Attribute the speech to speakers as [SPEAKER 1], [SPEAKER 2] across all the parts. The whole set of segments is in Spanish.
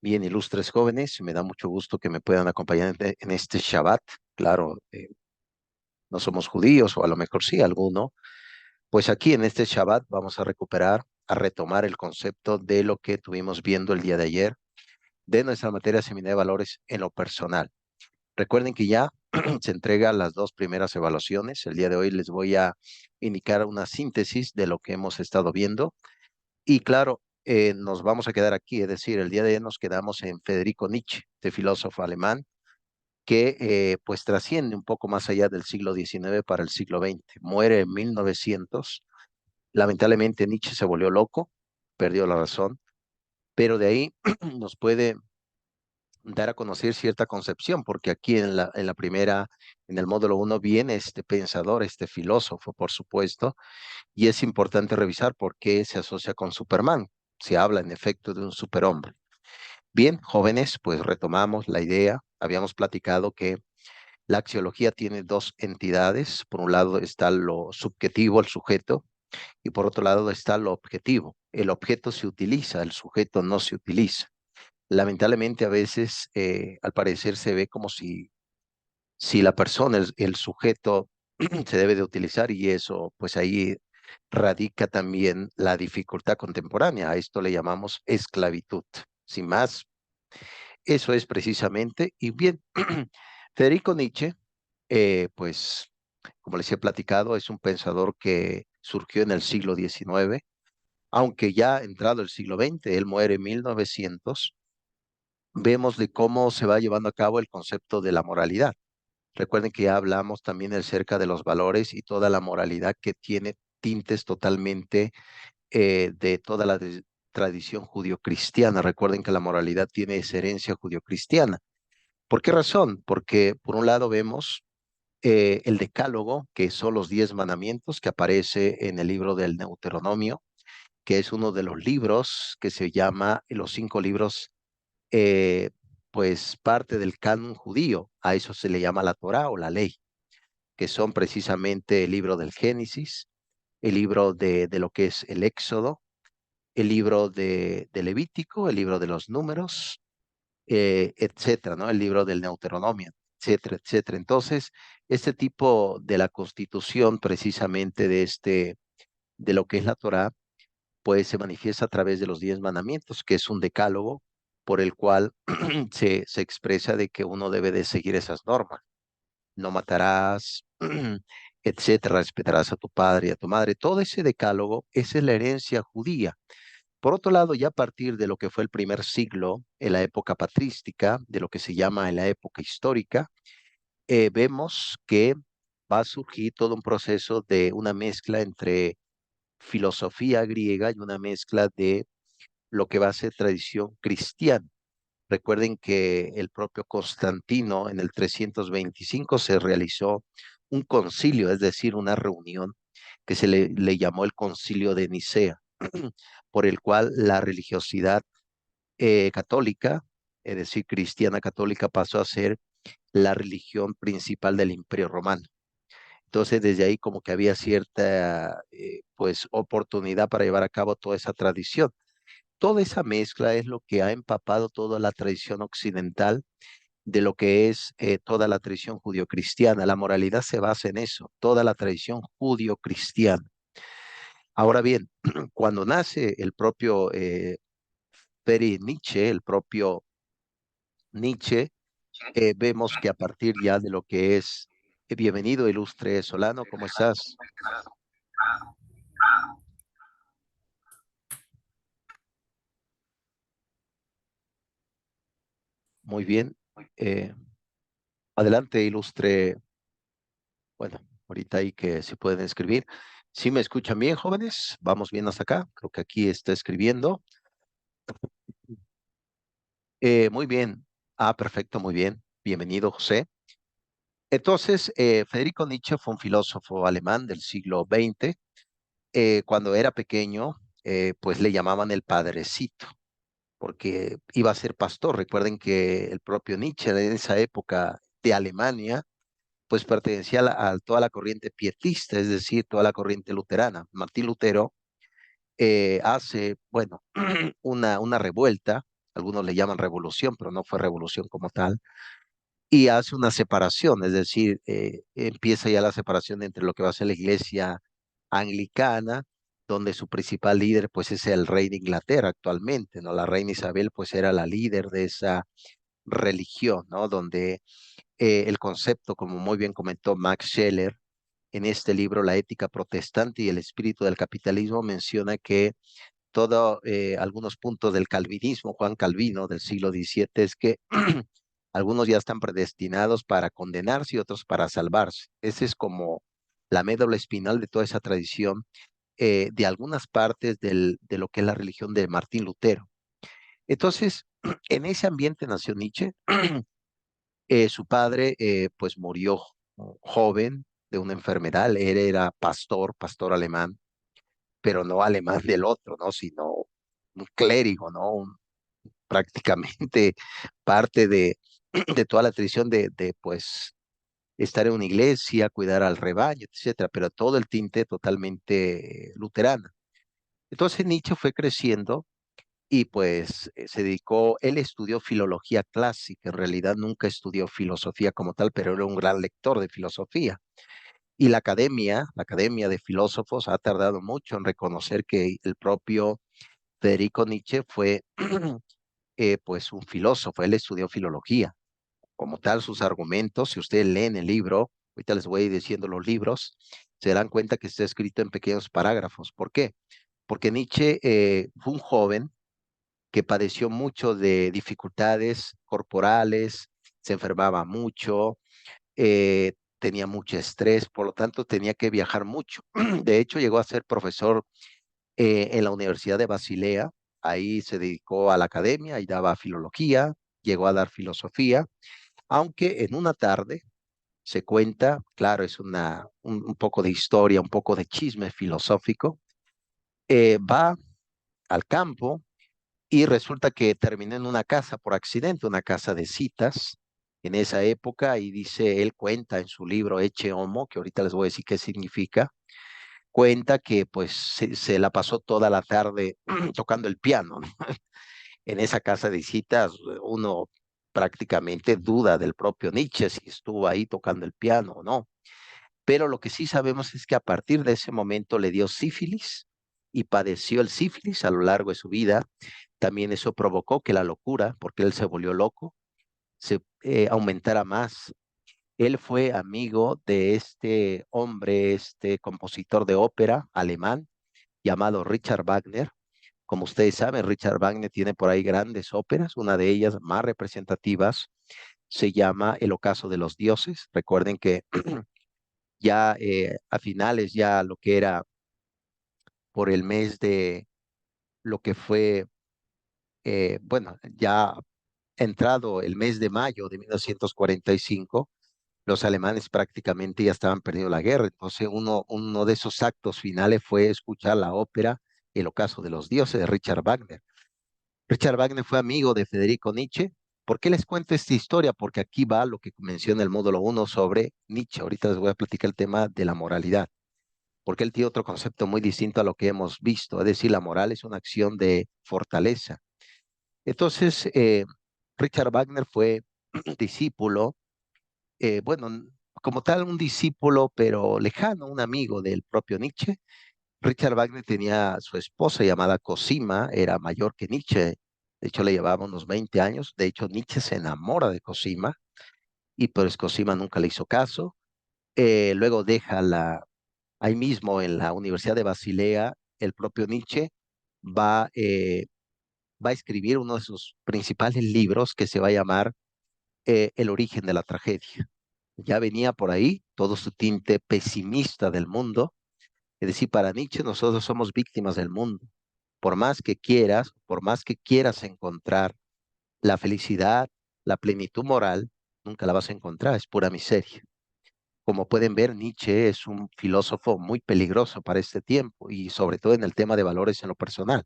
[SPEAKER 1] Bien, ilustres jóvenes, me da mucho gusto que me puedan acompañar en este Shabbat. Claro, no somos judíos, o a lo mejor sí, alguno. Pues aquí en este Shabbat vamos a recuperar, a retomar el concepto de lo que tuvimos viendo el día de ayer, de nuestra materia seminal de valores en lo personal. Recuerden que ya se entrega las dos primeras evaluaciones. El día de hoy les voy a indicar una síntesis de lo que hemos estado viendo. Y claro, nos vamos a quedar aquí, es decir, el día de hoy nos quedamos en Federico Nietzsche, este filósofo alemán, que pues trasciende un poco más allá del siglo XIX para el siglo XX. Muere en 1900. Lamentablemente Nietzsche se volvió loco, perdió la razón, pero de ahí nos puede dar a conocer cierta concepción, porque aquí en la primera, en el módulo uno, viene este pensador, este filósofo, por supuesto, y es importante revisar por qué se asocia con Superman. Se habla en efecto de un superhombre. Bien, jóvenes, pues retomamos la idea. Habíamos platicado que la axiología tiene dos entidades. Por un lado está lo subjetivo, el sujeto, y por otro lado está lo objetivo. El objeto se utiliza, el sujeto no se utiliza. Lamentablemente a veces, al parecer, se ve como si la persona, el sujeto, se debe de utilizar, y eso, pues ahí radica también la dificultad contemporánea. A esto le llamamos esclavitud. Sin más, eso es precisamente. Y bien, Federico Nietzsche, pues, como les he platicado, es un pensador que surgió en el siglo XIX, aunque ya entrado el siglo XX, él muere en 1900. Vemos de cómo se va llevando a cabo el concepto de la moralidad. Recuerden que ya hablamos también acerca de los valores y toda la moralidad que tiene tintes totalmente de toda la tradición judio-cristiana. Recuerden que la moralidad tiene esa herencia judio-cristiana. ¿Por qué razón? Porque por un lado vemos el decálogo, que son los 10 mandamientos que aparece en el libro del Deuteronomio, que es uno de los libros que se llama los 5 libros, eh, pues parte del canon judío. A eso se le llama la Torá o la ley, que son precisamente el libro del Génesis, el libro de lo que es el Éxodo, el libro de Levítico, el libro de los Números, etcétera, ¿no? El libro del Deuteronomio, etcétera, etcétera. Entonces, este tipo de la constitución precisamente de lo que es la Torá, pues se manifiesta a través de los 10 mandamientos, que es un decálogo por el cual se expresa de que uno debe de seguir esas normas. No matarás, etcétera, respetarás a tu padre y a tu madre. Todo ese decálogo, esa es la herencia judía. Por otro lado, ya a partir de lo que fue el primer siglo, en la época patrística, de lo que se llama en la época histórica, vemos que va a surgir todo un proceso de una mezcla entre filosofía griega y una mezcla de lo que va a ser tradición cristiana. Recuerden que el propio Constantino en el 325 se realizó un concilio, es decir, una reunión que le llamó el Concilio de Nicea, por el cual la religiosidad católica, es decir, cristiana católica, pasó a ser la religión principal del Imperio Romano. Entonces, desde ahí como que había cierta, pues, oportunidad para llevar a cabo toda esa tradición. Toda esa mezcla es lo que ha empapado toda la tradición occidental de lo que es toda la tradición judio-cristiana. La moralidad se basa en eso, toda la tradición judio-cristiana. Ahora bien, cuando nace el propio Friedrich Nietzsche, el propio Nietzsche, vemos que a partir ya de lo que es, bienvenido, ilustre Solano, ¿cómo estás? Muy bien. Eh, Adelante, ilustre. Bueno, ahorita ahí que se pueden escribir. ¿Sí me escuchan bien, jóvenes? Vamos bien hasta acá. Creo que aquí está escribiendo. Muy bien. Ah, perfecto, muy bien. Bienvenido, José. Entonces, Federico Nietzsche fue un filósofo alemán del siglo XX. Cuando era pequeño, pues le llamaban el padrecito, porque iba a ser pastor. Recuerden que el propio Nietzsche en esa época de Alemania, pues pertenecía a toda la corriente pietista, es decir, toda la corriente luterana. Martín Lutero hace, bueno, una revuelta algunos le llaman revolución, pero no fue revolución como tal, y hace una separación, es decir, empieza ya la separación entre lo que va a ser la iglesia anglicana, donde su principal líder pues es el rey de Inglaterra actualmente, ¿no? La reina Isabel pues era la líder de esa religión, ¿no? Donde el concepto, como muy bien comentó Max Scheler, en este libro, La ética protestante y el espíritu del capitalismo, menciona que algunos puntos del calvinismo, Juan Calvino del siglo XVII, es que algunos ya están predestinados para condenarse y otros para salvarse. Ese es como la médula espinal de toda esa tradición de algunas partes de lo que es la religión de Martín Lutero. Entonces, en ese ambiente nació Nietzsche. Su padre pues murió joven de una enfermedad. Él era pastor, pastor alemán, pero no alemán del otro, ¿no? Sino un clérigo, ¿no? Prácticamente parte de toda la tradición de pues estar en una iglesia, cuidar al rebaño, etcétera, pero todo el tinte totalmente luterano. Entonces Nietzsche fue creciendo y pues se dedicó, él estudió filología clásica, en realidad nunca estudió filosofía como tal, pero era un gran lector de filosofía. Y la academia de filósofos, ha tardado mucho en reconocer que el propio Federico Nietzsche fue pues un filósofo, él estudió filología. Como tal, sus argumentos, si ustedes leen el libro, ahorita les voy a ir diciendo los libros, se darán cuenta que está escrito en pequeños parágrafos. ¿Por qué? Porque Nietzsche fue un joven que padeció mucho de dificultades corporales, se enfermaba mucho, tenía mucho estrés, por lo tanto tenía que viajar mucho. De hecho, llegó a ser profesor en la Universidad de Basilea, ahí se dedicó a la academia y daba filología, llegó a dar filosofía, aunque en una tarde se cuenta, claro, es un poco de historia, un poco de chisme filosófico, va al campo y resulta que terminó en una casa por accidente, una casa de citas en esa época, y dice, él cuenta en su libro Ecce Homo, que ahorita les voy a decir qué significa, cuenta que pues se la pasó toda la tarde tocando el piano, ¿no? En esa casa de citas uno prácticamente duda del propio Nietzsche si estuvo ahí tocando el piano o no. Pero lo que sí sabemos es que a partir de ese momento le dio sífilis y padeció el sífilis a lo largo de su vida. También eso provocó que la locura, porque él se volvió loco, se aumentara más. Él fue amigo de este hombre, este compositor de ópera alemán llamado Richard Wagner. Como ustedes saben, Richard Wagner tiene por ahí grandes óperas, una de ellas más representativas se llama El ocaso de los dioses. Recuerden que ya a finales, ya lo que era por el mes de lo que fue, bueno, ya entrado el mes de mayo de 1945, los alemanes prácticamente ya estaban perdiendo la guerra. Entonces, uno de esos actos finales fue escuchar la ópera El ocaso de los dioses de Richard Wagner. Richard Wagner fue amigo de Federico Nietzsche. ¿Por qué les cuento esta historia? Porque aquí va lo que menciona el módulo uno sobre Nietzsche. Ahorita les voy a platicar el tema de la moralidad, porque él tiene otro concepto muy distinto a lo que hemos visto. Es decir, la moral es una acción de fortaleza. Entonces, Richard Wagner fue discípulo, bueno, como tal, un discípulo, pero lejano, un amigo del propio Nietzsche. Richard Wagner tenía su esposa llamada Cosima, era mayor que Nietzsche, de hecho le llevaba unos 20 años, de hecho Nietzsche se enamora de Cosima y pues Cosima nunca le hizo caso. Luego deja ahí mismo en la Universidad de Basilea, el propio Nietzsche va, eh, va a escribir uno de sus principales libros que se va a llamar El origen de la tragedia. Ya venía por ahí todo su tinte pesimista del mundo, es decir, para Nietzsche nosotros somos víctimas del mundo. Por más que quieras encontrar la felicidad, la plenitud moral, nunca la vas a encontrar, es pura miseria. Como pueden ver, Nietzsche es un filósofo muy peligroso para este tiempo y sobre todo en el tema de valores en lo personal.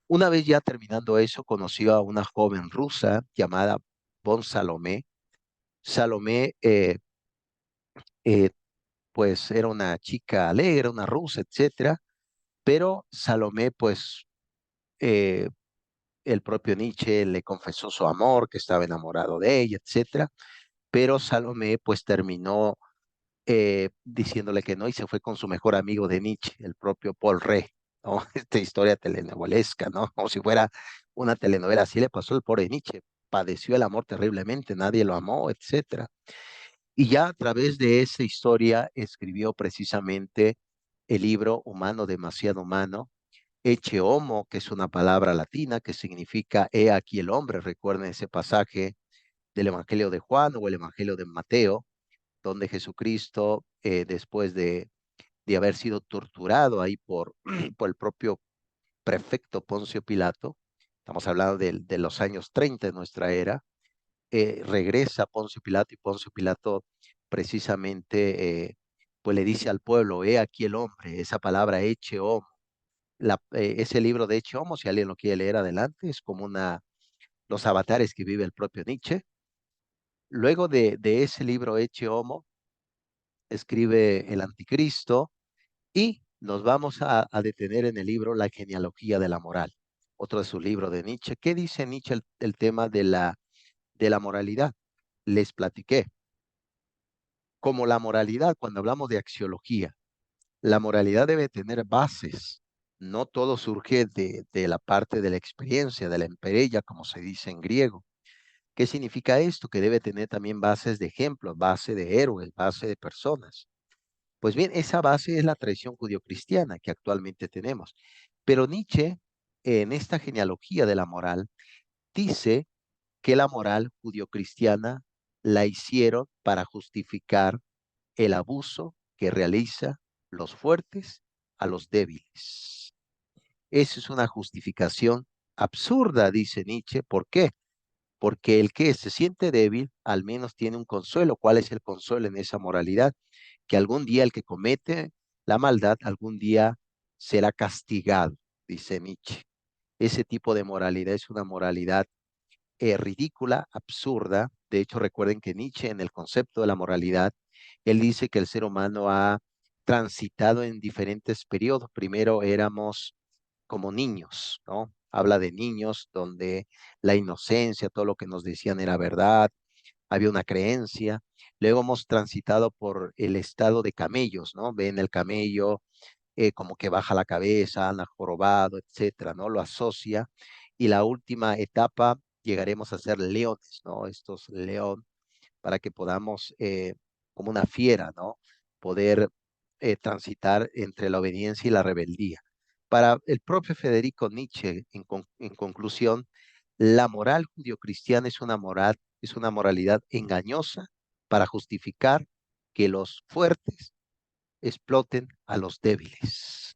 [SPEAKER 1] Una vez ya terminando eso, conoció a una joven rusa llamada Von Salomé. Salomé, eh, pues era una chica alegre, una rusa, etcétera, pero Salomé, pues, eh, el propio Nietzsche le confesó su amor, que estaba enamorado de ella, etcétera, pero Salomé pues terminó diciéndole que no y se fue con su mejor amigo de Nietzsche, el propio Paul Rey, ¿no? Esta historia telenovelesca, ¿no? Como si fuera una telenovela, así le pasó al pobre Nietzsche, padeció el amor terriblemente, nadie lo amó, etcétera. Y ya a través de esa historia escribió precisamente el libro Humano, demasiado humano, Ecce Homo, que es una palabra latina que significa He aquí el hombre. Recuerden ese pasaje del Evangelio de Juan o el Evangelio de Mateo, donde Jesucristo, después de haber sido torturado ahí por el propio prefecto Poncio Pilato, estamos hablando de los años 30 de nuestra era, regresa Poncio Pilato y Poncio Pilato precisamente pues le dice al pueblo, he aquí el hombre, esa palabra Ecce Homo. Ese libro de Ecce Homo, si alguien lo quiere leer adelante, es como los avatares que vive el propio Nietzsche. Luego de ese libro Ecce Homo, escribe el Anticristo y nos vamos a detener en el libro La genealogía de la moral, otro de sus libros de Nietzsche. ¿Qué dice Nietzsche el tema de la moralidad? Les platiqué. Como la moralidad, cuando hablamos de axiología, la moralidad debe tener bases. No todo surge de la parte de la experiencia, de la empereia, como se dice en griego. ¿Qué significa esto? Que debe tener también bases de ejemplos, base de héroes, base de personas. Pues bien, esa base es la tradición judio-cristiana que actualmente tenemos. Pero Nietzsche, en esta genealogía de la moral, dice que la moral judio-cristiana la hicieron para justificar el abuso que realiza los fuertes a los débiles. Esa es una justificación absurda, dice Nietzsche. ¿Por qué? Porque el que se siente débil al menos tiene un consuelo. ¿Cuál es el consuelo en esa moralidad? Que algún día el que comete la maldad, algún día será castigado, dice Nietzsche. Ese tipo de moralidad es una moralidad ridícula, absurda. De hecho, recuerden que Nietzsche en el concepto de la moralidad, él dice que el ser humano ha transitado en diferentes periodos. Primero éramos como niños, ¿no? Habla de niños donde la inocencia, todo lo que nos decían era verdad, había una creencia. Luego hemos transitado por el estado de camellos, ¿no? Ven el camello como que baja la cabeza, anda jorobado, etcétera, ¿no? Lo asocia. Y la última etapa llegaremos a ser leones, ¿no? Estos león para que podamos, como una fiera, ¿no? Poder transitar entre la obediencia y la rebeldía. Para el propio Federico Nietzsche, en conclusión, la moral judio-cristiana es una moralidad engañosa para justificar que los fuertes exploten a los débiles.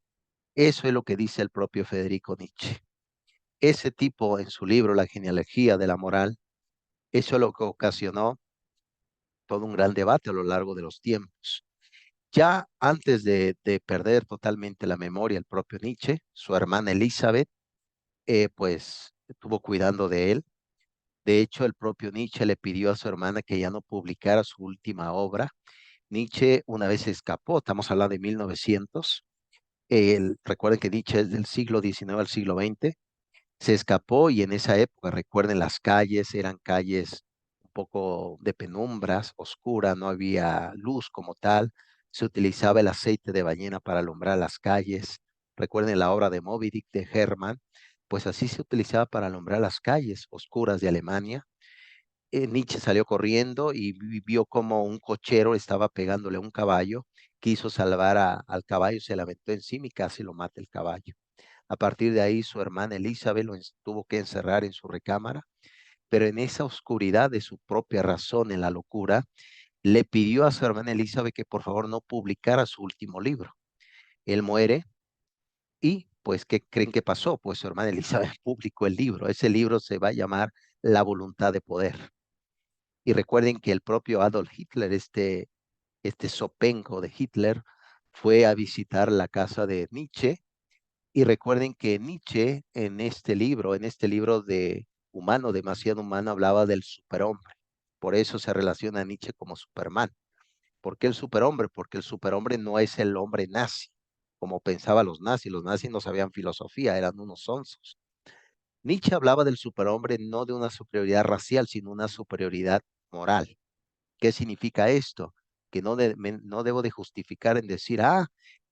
[SPEAKER 1] Eso es lo que dice el propio Federico Nietzsche. Ese tipo en su libro La genealogía de la moral, eso es lo que ocasionó todo un gran debate a lo largo de los tiempos. Ya antes de perder totalmente la memoria el propio Nietzsche, su hermana Elizabeth, pues estuvo cuidando de él. De hecho, el propio Nietzsche le pidió a su hermana que ya no publicara su última obra. Nietzsche una vez escapó, estamos hablando de 1900. Recuerden que Nietzsche es del siglo XIX al siglo XX. Se escapó y en esa época, recuerden, las calles eran calles un poco de penumbras, oscuras, no había luz como tal. Se utilizaba el aceite de ballena para alumbrar las calles. Recuerden la obra de Moby Dick de Herman, pues así se utilizaba para alumbrar las calles oscuras de Alemania. Nietzsche salió corriendo y vio como un cochero estaba pegándole a un caballo, quiso salvar al caballo, se le aventó encima y casi lo mata el caballo. A partir de ahí, su hermana Elizabeth tuvo que encerrar en su recámara, pero en esa oscuridad de su propia razón, en la locura, le pidió a su hermana Elizabeth que por favor no publicara su último libro. Él muere y, pues, ¿qué creen que pasó? Pues su hermana Elizabeth publicó el libro. Ese libro se va a llamar La voluntad de poder. Y recuerden que el propio Adolf Hitler, este zopenco de Hitler, fue a visitar la casa de Nietzsche. Y recuerden que Nietzsche en este libro de Humano, demasiado humano, hablaba del superhombre. Por eso se relaciona a Nietzsche como Superman. ¿Por qué el superhombre? Porque el superhombre no es el hombre nazi, como pensaban los nazis. Los nazis no sabían filosofía, eran unos sonsos. Nietzsche hablaba del superhombre no de una superioridad racial, sino una superioridad moral. ¿Qué significa esto? Que no debo de justificar en decir,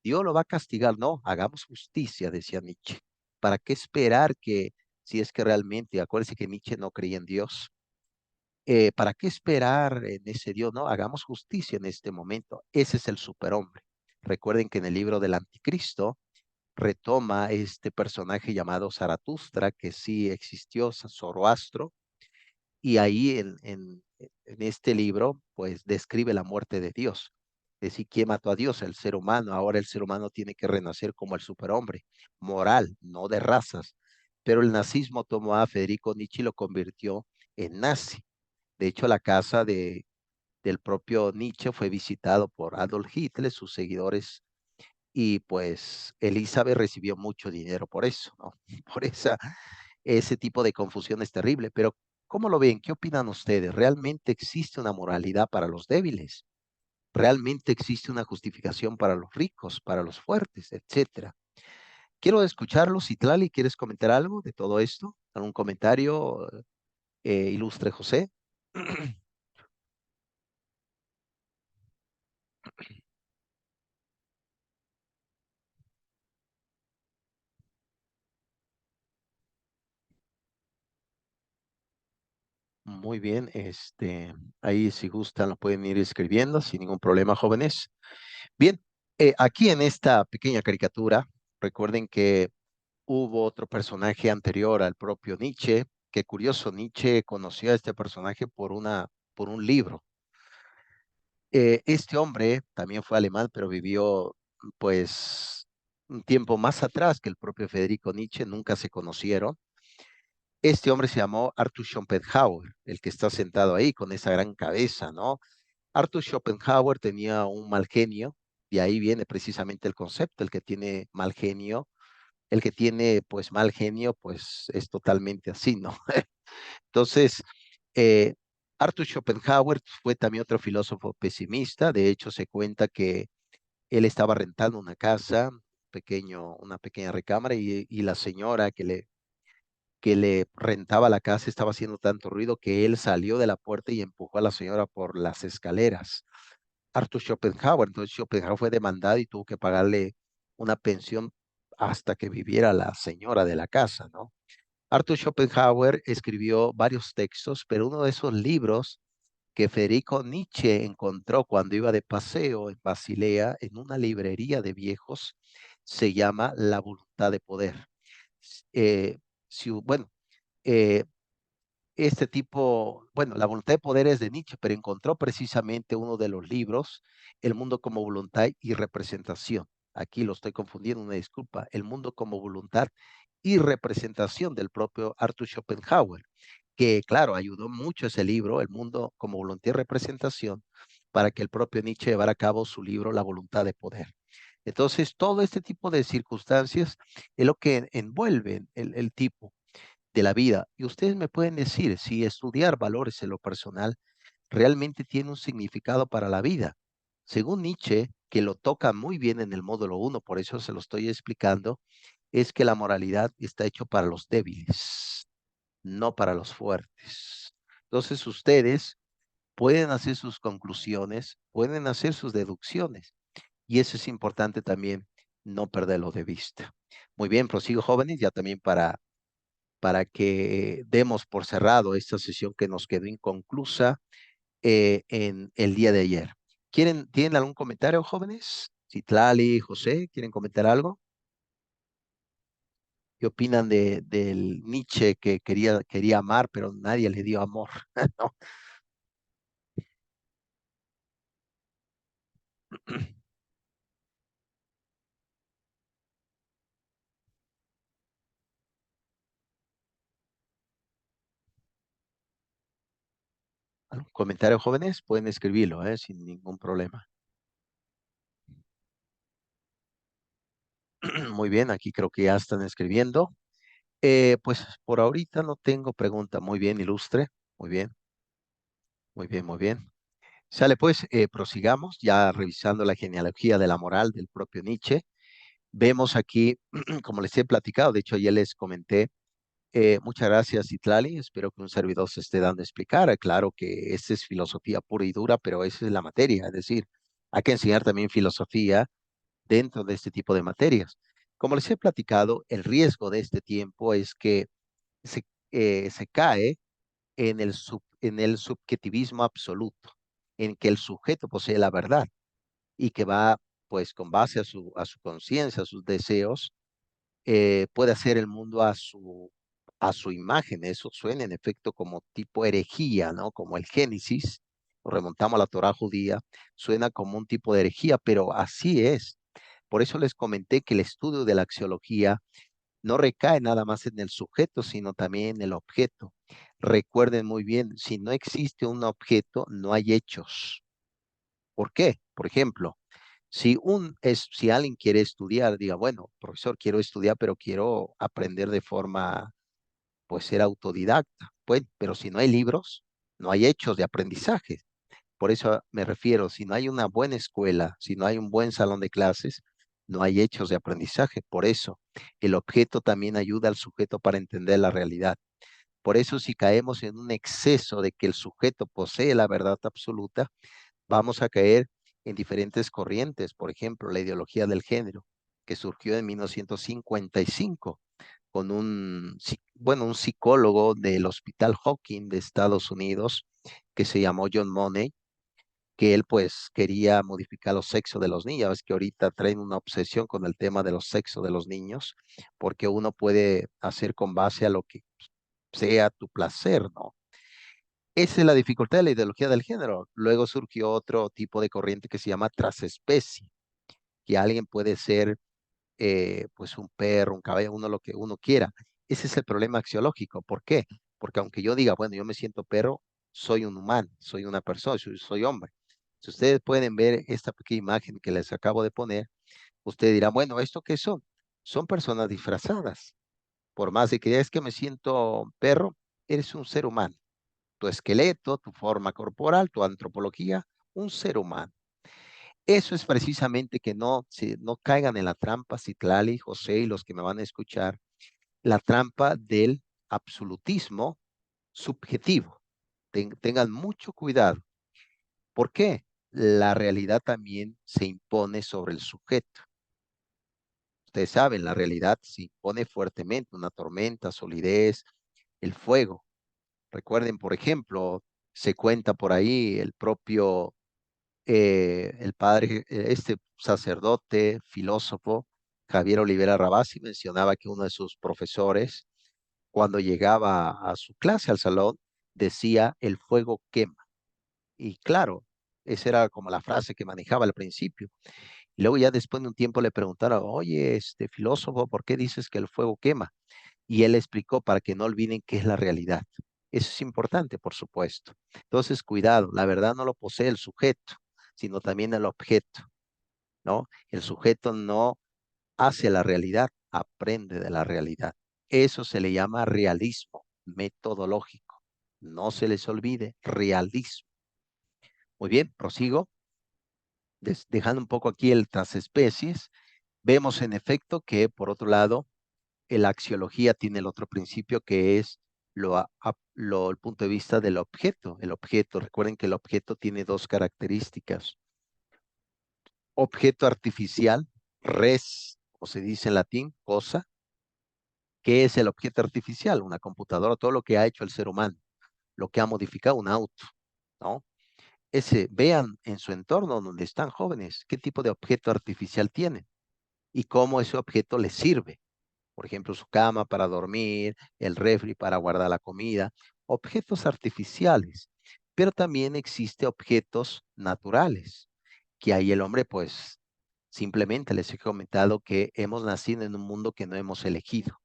[SPEAKER 1] Dios lo va a castigar. No, hagamos justicia, decía Nietzsche. ¿Para qué esperar que, si es que realmente, acuérdense que Nietzsche no creía en Dios, ¿para qué esperar en ese Dios? No, hagamos justicia en este momento. Ese es el superhombre. Recuerden que en el libro del Anticristo retoma este personaje llamado Zaratustra, que sí existió, Zoroastro, y ahí en este libro, pues describe la muerte de Dios. Es decir, ¿quién mató a Dios? El ser humano. Ahora el ser humano tiene que renacer como el superhombre, moral, no de razas. Pero el nazismo tomó a Federico Nietzsche y lo convirtió en nazi. De hecho, la casa del propio Nietzsche fue visitado por Adolf Hitler, sus seguidores, y pues Elizabeth recibió mucho dinero por eso, ¿no? Por ese tipo de confusión es terrible. Pero, ¿cómo lo ven? ¿Qué opinan ustedes? ¿Realmente existe una moralidad para los débiles? ¿Realmente existe una justificación para los ricos, para los fuertes, etcétera? Quiero escucharlo. Citlali, ¿quieres comentar algo de todo esto? ¿Algún comentario, ilustre José? Muy bien, ahí si gustan lo pueden ir escribiendo sin ningún problema, jóvenes. Bien, aquí en esta pequeña caricatura, recuerden que hubo otro personaje anterior al propio Nietzsche. Qué curioso, Nietzsche conoció a este personaje por un libro. Este hombre también fue alemán, pero vivió pues un tiempo más atrás que el propio Federico Nietzsche, nunca se conocieron. Este hombre se llamó Arthur Schopenhauer, el que está sentado ahí con esa gran cabeza, ¿no? Arthur Schopenhauer tenía un mal genio, y ahí viene precisamente el concepto, el que tiene mal genio, el que tiene pues mal genio, pues es totalmente así, ¿no? Entonces, eh, Arthur Schopenhauer fue también otro filósofo pesimista. De hecho, se cuenta que él estaba rentando una casa, una pequeña recámara, y la señora que le rentaba la casa estaba haciendo tanto ruido que él salió de la puerta y empujó a la señora por las escaleras. Arthur Schopenhauer, entonces Schopenhauer fue demandado y tuvo que pagarle una pensión hasta que viviera la señora de la casa, ¿no? Arthur Schopenhauer escribió varios textos, pero uno de esos libros que Federico Nietzsche encontró cuando iba de paseo en Basilea, en una librería de viejos, se llama La voluntad de poder. Eh, bueno, eh, este tipo, bueno, La voluntad de poder es de Nietzsche, pero encontró precisamente uno de los libros, El mundo como voluntad y representación. Aquí lo estoy confundiendo, una disculpa. El mundo como voluntad y representación del propio Arthur Schopenhauer, que claro, ayudó mucho ese libro, El mundo como voluntad y representación, para que el propio Nietzsche llevara a cabo su libro La voluntad de poder. Entonces, todo este tipo de circunstancias es lo que envuelve el tipo de la vida. Y ustedes me pueden decir si estudiar valores en lo personal realmente tiene un significado para la vida. Según Nietzsche, que lo toca muy bien en el módulo uno, por eso se lo estoy explicando, es que la moralidad está hecho para los débiles, no para los fuertes. Entonces ustedes pueden hacer sus conclusiones, pueden hacer sus deducciones, y eso es importante también, no perderlo de vista. Muy bien, prosigo jóvenes, ya también para que demos por cerrado esta sesión que nos quedó inconclusa en el día de ayer. ¿Tienen algún comentario, jóvenes? Citlali, José, ¿quieren comentar algo? ¿Qué opinan del Nietzsche que quería amar, pero nadie le dio amor? ¿No? ¿Algún comentario, jóvenes? Pueden escribirlo, sin ningún problema. Muy bien, aquí creo que ya están escribiendo. Pues por ahorita no tengo pregunta. Muy bien, ilustre. Muy bien, muy bien, muy bien. Sale pues, prosigamos ya revisando la genealogía de la moral del propio Nietzsche. Vemos aquí, como les he platicado, de hecho ya les comenté, Muchas gracias, Itlali. Espero que un servidor se esté dando a explicar. Claro que esta es filosofía pura y dura, pero esa es la materia. Es decir, hay que enseñar también filosofía dentro de este tipo de materias. Como les he platicado, el riesgo de este tiempo es que se, se cae en el subjetivismo absoluto, en que el sujeto posee la verdad y que va, pues, con base a su conciencia, a sus deseos, puede hacer el mundo a su imagen. Eso suena en efecto como tipo herejía, ¿no? Como el Génesis, nos remontamos a la Torá judía, suena como un tipo de herejía, pero así es. Por eso les comenté que el estudio de la axiología no recae nada más en el sujeto, sino también en el objeto. Recuerden muy bien, si no existe un objeto, no hay hechos. ¿Por qué? Por ejemplo, si alguien quiere estudiar, diga, bueno, profesor, quiero estudiar, pero quiero aprender de forma, pues, ser autodidacta. Pues, pero si no hay libros, no hay hechos de aprendizaje. Por eso me refiero, si no hay una buena escuela, si no hay un buen salón de clases, no hay hechos de aprendizaje. Por eso, el objeto también ayuda al sujeto para entender la realidad. Por eso, si caemos en un exceso de que el sujeto posee la verdad absoluta, vamos a caer en diferentes corrientes. Por ejemplo, la ideología del género, que surgió en 1955 con bueno, un psicólogo del Hospital Hawking de Estados Unidos que se llamó John Money, que él pues quería modificar los sexos de los niños. Es que ahorita traen una obsesión con el tema de los sexos de los niños, porque uno puede hacer con base a lo que sea tu placer, ¿no? Esa es la dificultad de la ideología del género. Luego surgió otro tipo de corriente que se llama transespecie, que alguien puede ser pues un perro, un caballo, uno lo que uno quiera. Ese es el problema axiológico. ¿Por qué? Porque aunque yo diga, bueno, yo me siento perro, soy un humano, soy una persona, soy hombre. Si ustedes pueden ver esta pequeña imagen que les acabo de poner, ustedes dirán, bueno, ¿esto qué son? Son personas disfrazadas. Por más de que es que me siento perro, eres un ser humano. Tu esqueleto, tu forma corporal, tu antropología, un ser humano. Eso es precisamente que no caigan en la trampa, Citlali, José y los que me van a escuchar, la trampa del absolutismo subjetivo. Tengan mucho cuidado. ¿Por qué? La realidad también se impone sobre el sujeto. Ustedes saben, la realidad se impone fuertemente, una tormenta, solidez, el fuego. Recuerden, por ejemplo, se cuenta por ahí el padre, este sacerdote, filósofo, Javier Olivera Rabasi, mencionaba que uno de sus profesores, cuando llegaba a su clase, al salón, decía, el fuego quema. Y claro, esa era como la frase que manejaba al principio. Y luego ya después de un tiempo le preguntaron, oye, este filósofo, ¿por qué dices que el fuego quema? Y él explicó para que no olviden qué es la realidad. Eso es importante, por supuesto. Entonces, cuidado, la verdad no lo posee el sujeto, sino también el objeto, ¿no? El sujeto no hace la realidad, aprende de la realidad. Eso se le llama realismo metodológico. No se les olvide, realismo. Muy bien, prosigo. Dejando un poco aquí el transespecies, vemos en efecto que, por otro lado, la axiología tiene el otro principio que es el punto de vista del objeto. El objeto, recuerden que el objeto tiene dos características. Objeto artificial, res, o se dice en latín, cosa. ¿Qué es el objeto artificial? Una computadora, todo lo que ha hecho el ser humano, lo que ha modificado un auto, ¿no? Vean en su entorno donde están jóvenes, qué tipo de objeto artificial tienen y cómo ese objeto les sirve. Por ejemplo, su cama para dormir, el refri para guardar la comida, objetos artificiales. Pero también existe objetos naturales, que ahí el hombre, pues, simplemente les he comentado que hemos nacido en un mundo que no hemos elegido.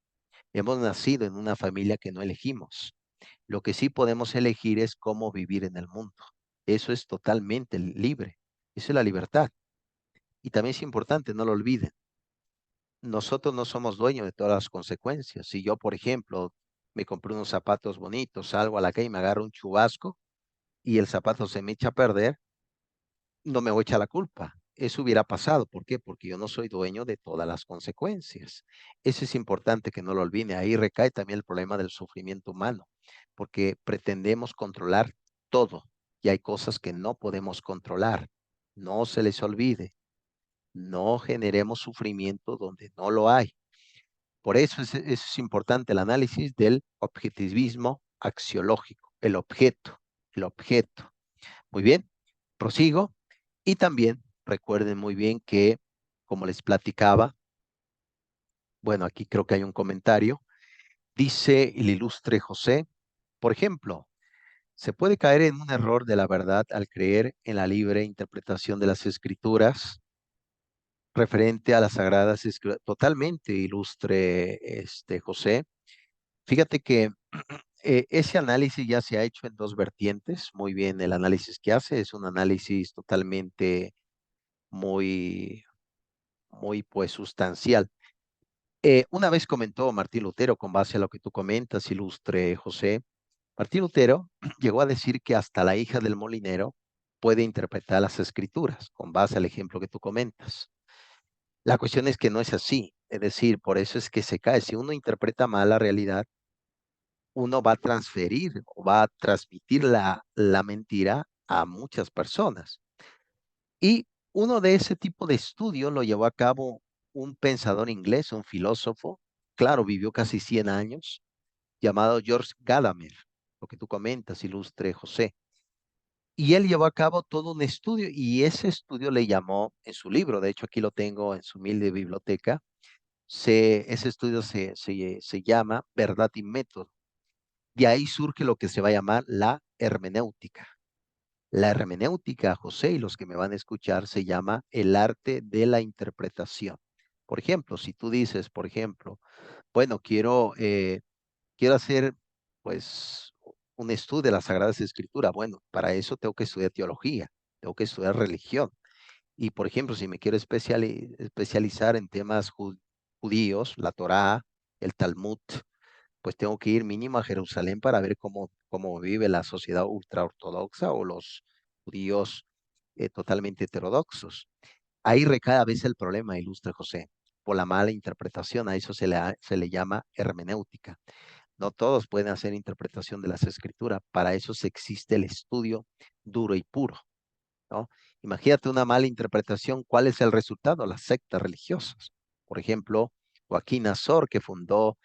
[SPEAKER 1] Hemos nacido en una familia que no elegimos. Lo que sí podemos elegir es cómo vivir en el mundo. Eso es totalmente libre. Eso es la libertad. Y también es importante, no lo olviden, nosotros no somos dueños de todas las consecuencias. Si yo, por ejemplo, me compré unos zapatos bonitos, salgo a la calle y me agarro un chubasco y el zapato se me echa a perder, no me voy a echar la culpa. eso hubiera pasado. ¿Por qué? Porque yo no soy dueño de todas las consecuencias. Eso es importante que no lo olvide. Ahí recae también el problema del sufrimiento humano, porque pretendemos controlar todo y hay cosas que no podemos controlar. No se les olvide, no generemos sufrimiento donde no lo hay. Por eso es importante el análisis del objetivismo axiológico, el objeto. Muy bien, prosigo. Y también recuerden muy bien que, como les platicaba, bueno, aquí creo que hay un comentario, dice el ilustre José, por ejemplo, se puede caer en un error de la verdad al creer en la libre interpretación de las escrituras referente a las sagradas escrituras. Totalmente ilustre José. Fíjate que ese análisis ya se ha hecho en dos vertientes. Muy bien, el análisis que hace es un análisis totalmente muy, muy pues sustancial. Una vez comentó Martín Lutero, con base a lo que tú comentas, ilustre José, Martín Lutero llegó a decir que hasta la hija del molinero puede interpretar las escrituras, con base al ejemplo que tú comentas. La cuestión es que no es así, es decir, por eso es que se cae. Si uno interpreta mal la realidad, uno va a transferir o va a transmitir la mentira a muchas personas. Y uno de ese tipo de estudio lo llevó a cabo un pensador inglés, un filósofo, claro, vivió casi 100 años, llamado George Gadamer, lo que tú comentas, ilustre José. Y él llevó a cabo todo un estudio y ese estudio le llamó en su libro, de hecho aquí lo tengo en su humilde biblioteca, ese estudio se llama Verdad y Método. De ahí surge lo que se va a llamar la hermenéutica. La hermenéutica, José, y los que me van a escuchar, se llama el arte de la interpretación. Por ejemplo, si tú dices, por ejemplo, bueno, quiero hacer, pues, un estudio de las Sagradas Escrituras. Bueno, para eso tengo que estudiar teología, tengo que estudiar religión. Y, por ejemplo, si me quiero especializar en temas judíos, la Torá, el Talmud, pues tengo que ir mínimo a Jerusalén para ver cómo vive la sociedad ultraortodoxa o los judíos totalmente heterodoxos. Ahí recae a veces el problema, ilustre José, por la mala interpretación. A eso se le llama hermenéutica. No todos pueden hacer interpretación de las escrituras. Para eso se existe el estudio duro y puro, ¿no? Imagínate una mala interpretación. ¿Cuál es el resultado? Las sectas religiosas. Por ejemplo, Joaquín Azor, que fundó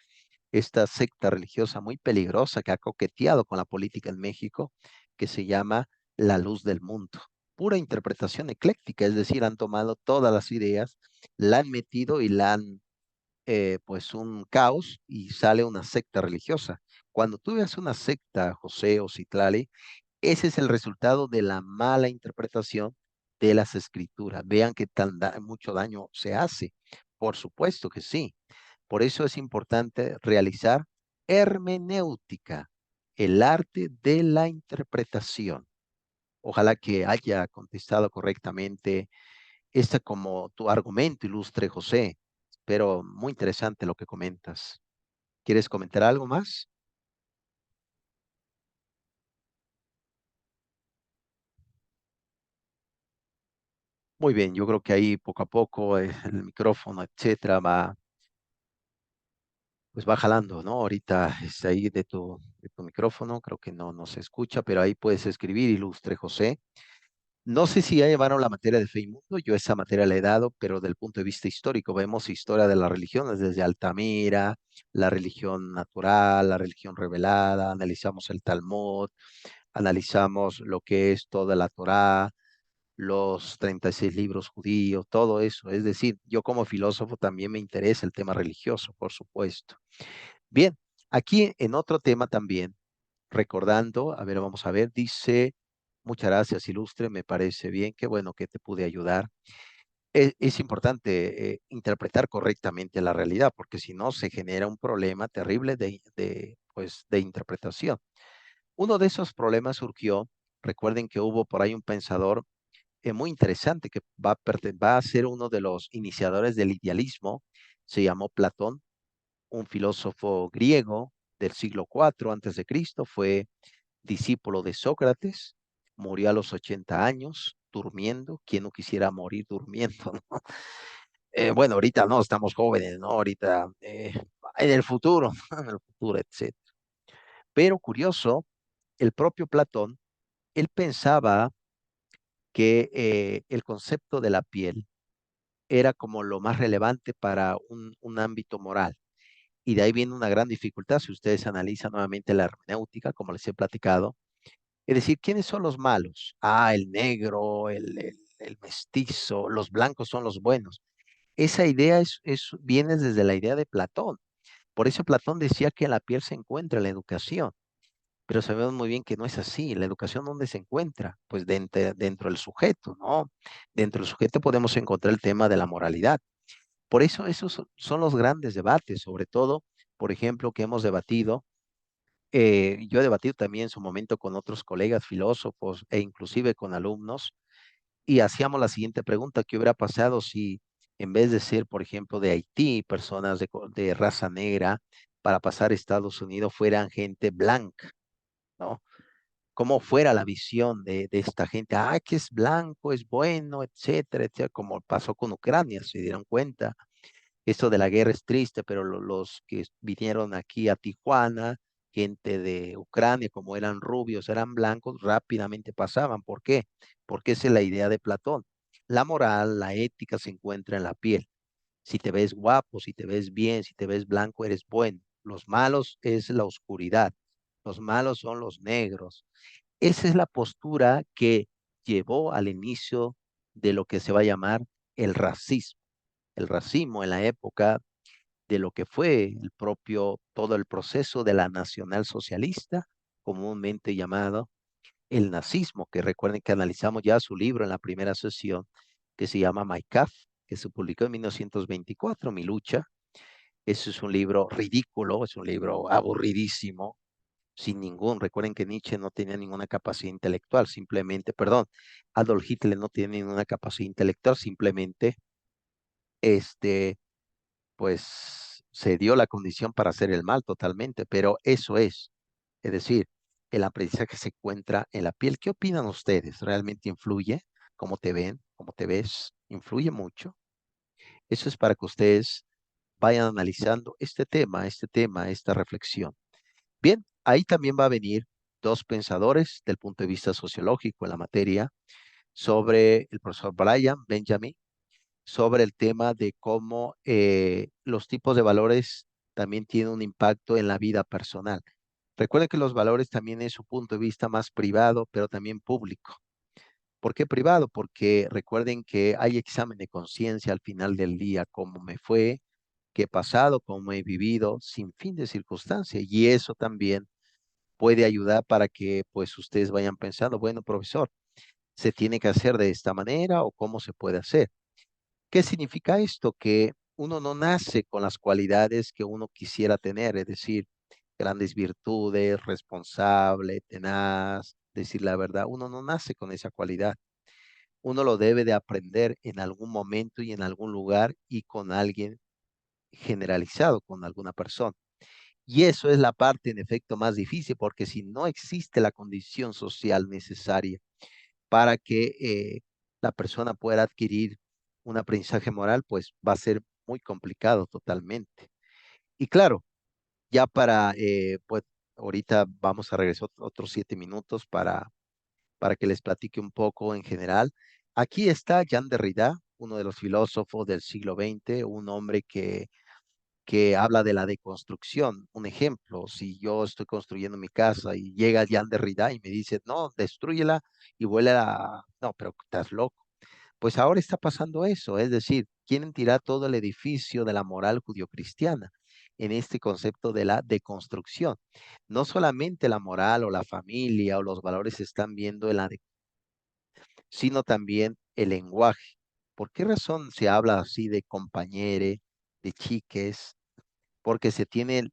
[SPEAKER 1] esta secta religiosa muy peligrosa que ha coqueteado con la política en México, que se llama La Luz del Mundo. Pura interpretación ecléctica, es decir, han tomado todas las ideas, la han metido y la han pues un caos y sale una secta religiosa. Cuando tú veas una secta, José o Citlali, ese es el resultado de la mala interpretación de las escrituras. Vean qué mucho daño se hace. Por supuesto que sí. Por eso es importante realizar hermenéutica, el arte de la interpretación. Ojalá que haya contestado correctamente este como tu argumento, ilustre José, pero muy interesante lo que comentas. ¿Quieres comentar algo más? Muy bien, yo creo que ahí poco a poco el micrófono, etcétera, pues va jalando, ¿no? Ahorita está ahí de tu micrófono, creo que no se escucha, pero ahí puedes escribir, ilustre José. No sé si ya llevaron la materia de fe y mundo, yo esa materia la he dado, pero del punto de vista histórico, vemos historia de las religiones desde Altamira, la religión natural, la religión revelada, analizamos el Talmud, analizamos lo que es toda la Torá, los 36 libros judíos, todo eso. Es decir, yo como filósofo también me interesa el tema religioso, por supuesto. Bien, aquí en otro tema también, recordando, a ver, vamos a ver, dice, muchas gracias, ilustre, me parece bien, qué bueno que te pude ayudar. Es importante interpretar correctamente la realidad, porque si no se genera un problema terrible pues, de interpretación. Uno de esos problemas surgió, recuerden que hubo por ahí un pensador muy interesante que va a ser uno de los iniciadores del idealismo, se llamó Platón, un filósofo griego del siglo IV antes de Cristo, fue discípulo de Sócrates, murió a los 80 años, durmiendo, ¿quién no quisiera morir durmiendo, ¿no? Bueno, ahorita no, estamos jóvenes, ¿no? Ahorita, en el futuro, en el futuro, etcétera. Pero curioso, el propio Platón, él pensaba que el concepto de la piel era como lo más relevante para un ámbito moral. Y de ahí viene una gran dificultad si ustedes analizan nuevamente la hermenéutica, como les he platicado. Es decir, ¿quiénes son los malos? Ah, el negro, el mestizo, los blancos son los buenos. Esa idea viene desde la idea de Platón. Por eso Platón decía que en la piel se encuentra la educación. Pero sabemos muy bien que no es así. La educación, ¿dónde se encuentra? Pues dentro del sujeto, ¿no? Dentro del sujeto podemos encontrar el tema de la moralidad. Por eso esos son los grandes debates, sobre todo, por ejemplo, que hemos debatido. Yo he debatido también en su momento con otros colegas filósofos e inclusive con alumnos y hacíamos la siguiente pregunta: ¿qué hubiera pasado si en vez de ser, por ejemplo, de Haití, personas de raza negra, para pasar a Estados Unidos fueran gente blanca, ¿no? ¿Cómo fuera la visión de esta gente? Ah, que es blanco, es bueno, etcétera, etcétera, como pasó con Ucrania, se dieron cuenta. Esto de la guerra es triste, pero los que vinieron aquí a Tijuana, gente de Ucrania, como eran rubios, eran blancos, rápidamente pasaban. ¿Por qué? Porque esa es la idea de Platón. La moral, la ética se encuentra en la piel. Si te ves guapo, si te ves bien, si te ves blanco, eres bueno. Los malos es la oscuridad. Los malos son los negros. Esa es la postura que llevó al inicio de lo que se va a llamar el racismo. El racismo en la época de lo que fue todo el proceso de la nacionalsocialista, comúnmente llamado el nazismo, que recuerden que analizamos ya su libro en la primera sesión, que se llama My Kampf, que se publicó en 1924, Mi lucha. Ese es un libro ridículo, es un libro aburridísimo, recuerden que Nietzsche no tenía ninguna capacidad intelectual, simplemente, perdón, Adolf Hitler no tiene ninguna capacidad intelectual, simplemente, este, pues se dio la condición para hacer el mal totalmente, pero eso es decir, el aprendizaje se encuentra en la piel. ¿Qué opinan ustedes? ¿Realmente influye? ¿Cómo te ven? ¿Cómo te ves? ¿Influye mucho? Eso es para que ustedes vayan analizando este tema, esta reflexión. Bien, ahí también va a venir dos pensadores del punto de vista sociológico en la materia sobre el profesor Brian Benjamin, sobre el tema de cómo los tipos de valores también tienen un impacto en la vida personal. Recuerden que los valores también es su punto de vista más privado, pero también público. ¿Por qué privado? Porque recuerden que hay examen de conciencia al final del día, cómo me fue, qué he pasado, cómo he vivido, sin fin de circunstancias. Y eso también puede ayudar para que pues ustedes vayan pensando, bueno, profesor, ¿se tiene que hacer de esta manera o cómo se puede hacer? ¿Qué significa esto? Que uno no nace con las cualidades que uno quisiera tener, es decir, grandes virtudes, responsable, tenaz, decir la verdad. Uno no nace con esa cualidad. Uno lo debe de aprender en algún momento y en algún lugar y con alguien generalizado, con alguna persona. Y eso es la parte, en efecto, más difícil, porque si no existe la condición social necesaria para que la persona pueda adquirir un aprendizaje moral, pues va a ser muy complicado totalmente. Y claro, ya pues ahorita vamos a regresar otros 7 minutos para que les platique un poco en general. Aquí está Jean Derrida, uno de los filósofos del siglo XX, un hombre que habla de la deconstrucción. Un ejemplo, si yo estoy construyendo mi casa y llega Jean Derrida y me dice, no, destrúyela y vuelve a... No, pero estás loco. Pues ahora está pasando eso, es decir, quieren tirar todo el edificio de la moral judio-cristiana en este concepto de la deconstrucción. No solamente la moral o la familia o los valores se están viendo en sino también el lenguaje. ¿Por qué razón se habla así de compañere, de chiques? Porque se tiene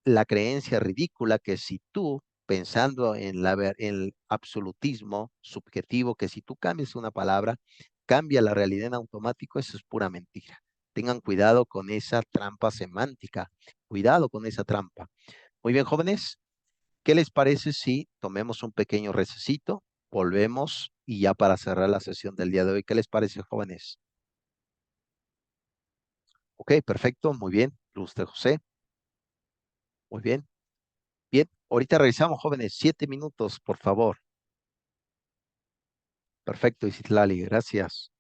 [SPEAKER 1] la creencia ridícula que si tú, pensando en el absolutismo subjetivo, que si tú cambias una palabra, cambia la realidad en automático, eso es pura mentira. Tengan cuidado con esa trampa semántica. Cuidado con esa trampa. Muy bien, jóvenes, ¿qué les parece si tomemos un pequeño recesito? Volvemos y ya para cerrar la sesión del día de hoy, ¿qué les parece, jóvenes? Ok, perfecto, muy bien. Usted, José, muy bien. Bien, ahorita regresamos, jóvenes. 7 minutos, por favor. Perfecto, Isitlali, gracias.